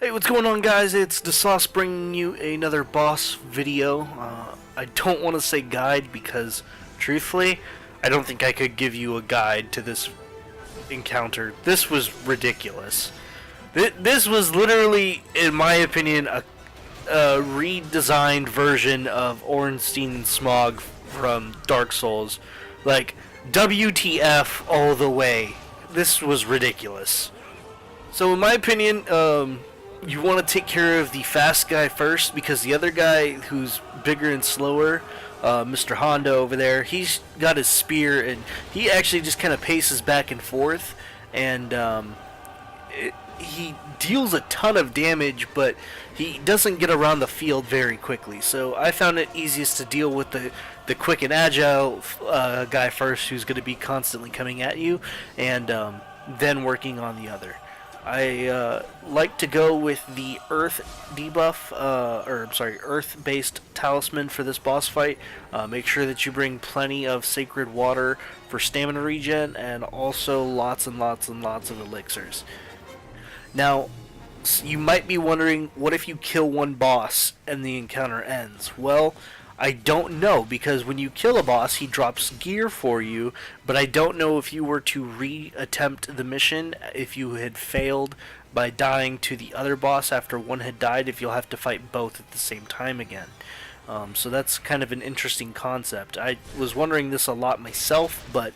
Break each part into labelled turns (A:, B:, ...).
A: Hey, what's going on, guys? It's the Sauce bringing you another boss video. I don't want to say guide because, truthfully, I don't think I could give you a guide to this encounter. This was ridiculous. This was literally, in my opinion, a redesigned version of Ornstein and Smog from Dark Souls. Like, WTF all the way. This was ridiculous. So, in my opinion, you want to take care of the fast guy first, because the other guy who's bigger and slower, Mr. Honda over there, he's got his spear and he actually just kind of paces back and forth, and he deals a ton of damage, but he doesn't get around the field very quickly. So I found it easiest to deal with the quick and agile guy first, who's going to be constantly coming at you, and then working on the other. I like to go with the Earth debuff, Earth-based talisman for this boss fight. Make sure that you bring plenty of sacred water for stamina regen, and also lots and lots and lots of elixirs. Now, you might be wondering, what if you kill one boss and the encounter ends? Well, I don't know, because when you kill a boss, he drops gear for you, but I don't know if you were to re-attempt the mission, if you had failed by dying to the other boss after one had died, if you'll have to fight both at the same time again. So that's kind of an interesting concept. I was wondering this a lot myself, but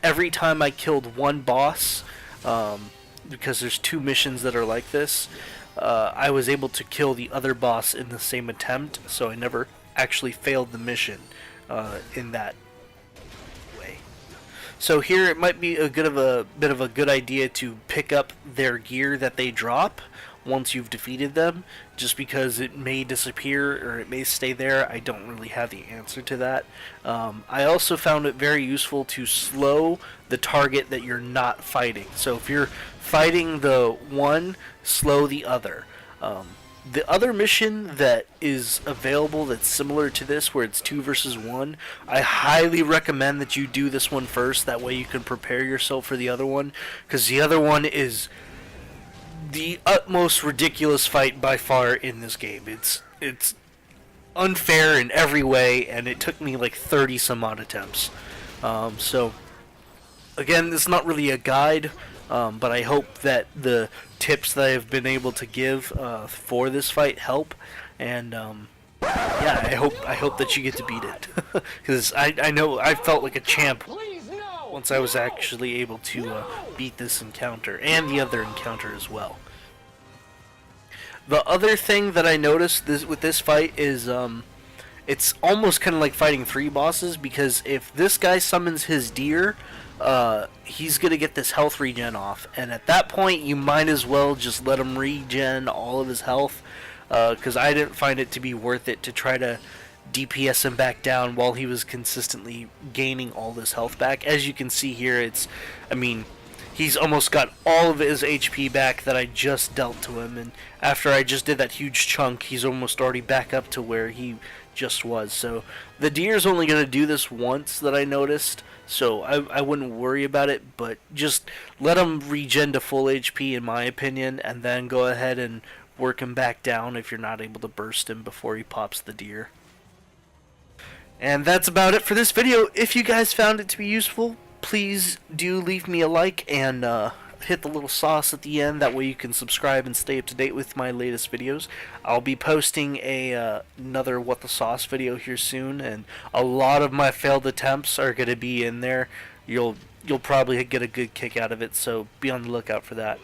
A: every time I killed one boss, because there's two missions that are like this, I was able to kill the other boss in the same attempt, so I never actually failed the mission in that way. So here it might be a bit of a good idea to pick up their gear that they drop once you've defeated them, just because it may disappear or it may stay there. I don't really have the answer to that. I also found it very useful to slow the target that you're not fighting. So if you're fighting the one, slow the other. The other mission that is available that's similar to this, where it's 2 versus 1, I highly recommend that you do this one first. That way you can prepare yourself for the other one, because the other one is the utmost ridiculous fight by far in this game. It's unfair in every way, and it took me like 30 some odd attempts. So again, it's not really a guide, but I hope that the tips that I've been able to give for this fight help, and yeah, I hope that you get to beat it, because I know I felt like a champ once I was actually able to beat this encounter and the other encounter as well. The other thing that I noticed with this fight is it's almost kind of like fighting 3 bosses, because if this guy summons his deer, he's gonna get this health regen off, and at that point you might as well just let him regen all of his health, because I didn't find it to be worth it to try to DPS him back down while he was consistently gaining all this health back. As you can see here, he's almost got all of his HP back that I just dealt to him, and after I just did that huge chunk, he's almost already back up to where he just was. So the deer's only going to do this once, that I noticed, so I wouldn't worry about it, but just let him regen to full HP in my opinion, and then go ahead and work him back down if you're not able to burst him before he pops the deer. And that's about it for this video. If you guys found it to be useful, please do leave me a like and hit the little sauce at the end. That way you can subscribe and stay up to date with my latest videos. I'll be posting another What the Sauce video here soon, and a lot of my failed attempts are going to be in there. You'll probably get a good kick out of it, so be on the lookout for that.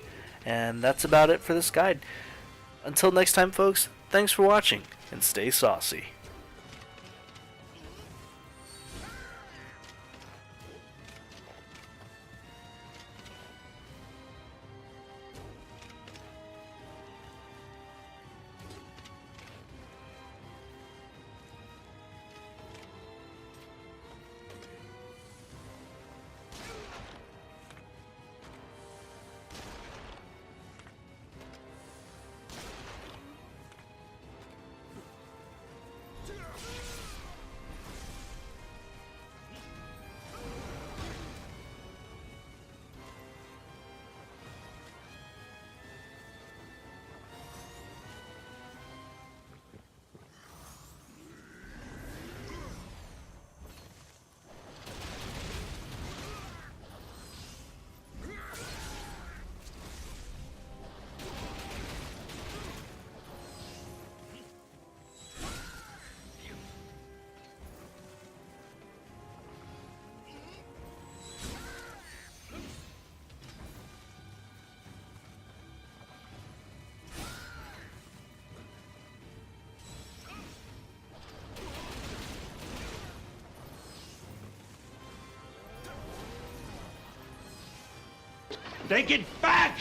A: And that's about it for this guide. Until next time, folks, thanks for watching, and stay saucy.
B: Take it back!